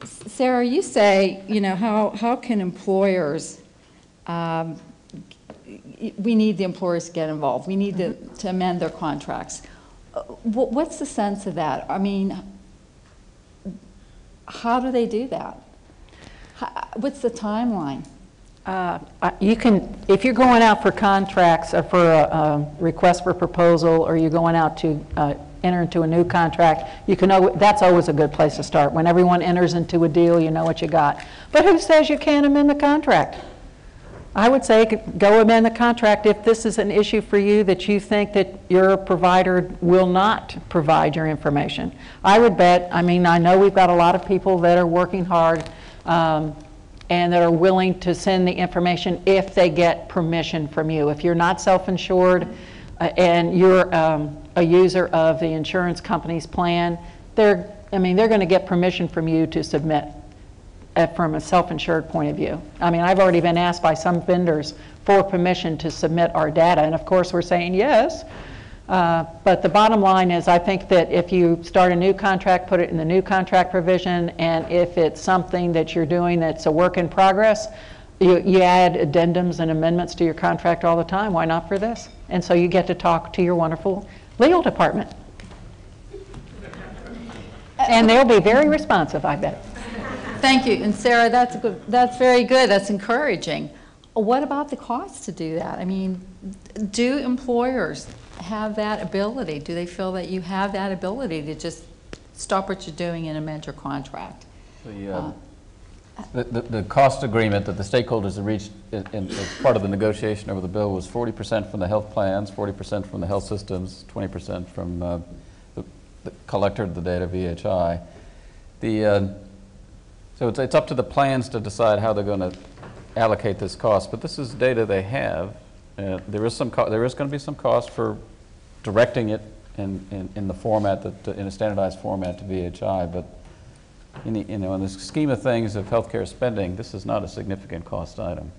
Sarah, you say, you know, how can employers, we need the employers to get involved. We need to amend their contracts. What's the sense of that? I mean, how do they do that? What's the timeline? You can, if you're going out for contracts or for a request for proposal, or you're going out to enter into a new contract, you can know that's always a good place to start. When everyone enters into a deal, you know what you got. But who says you can't amend the contract? I would say go amend the contract if this is an issue for you that you think that your provider will not provide your information. I would bet, I mean, I know we've got a lot of people that are working hard and that are willing to send the information if they get permission from you. If you're not self-insured and you're a user of the insurance company's plan, they're going to get permission from you to submit from a self-insured point of view. I mean, I've already been asked by some vendors for permission to submit our data, and of course we're saying yes. But the bottom line is, I think that if you start a new contract, put it in the new contract provision, and if it's something that you're doing that's a work in progress, you add addendums and amendments to your contract all the time. Why not for this? And so you get to talk to your wonderful legal department. And they'll be very responsive, I bet. Thank you. And Sarah, that's very good. That's encouraging. What about the cost to do that? I mean, do employers have that ability? Do they feel that you have that ability to just stop what you're doing and amend your contract? The cost agreement that the stakeholders have reached as part of the negotiation over the bill was 40% from the health plans, 40% from the health systems, 20% from the collector of the data, VHI. So it's up to the plans to decide how they're going to allocate this cost, but this is data they have. There is going to be some cost for directing it in the format in a standardized format to VHI, but in the scheme of things of healthcare spending, this is not a significant cost item.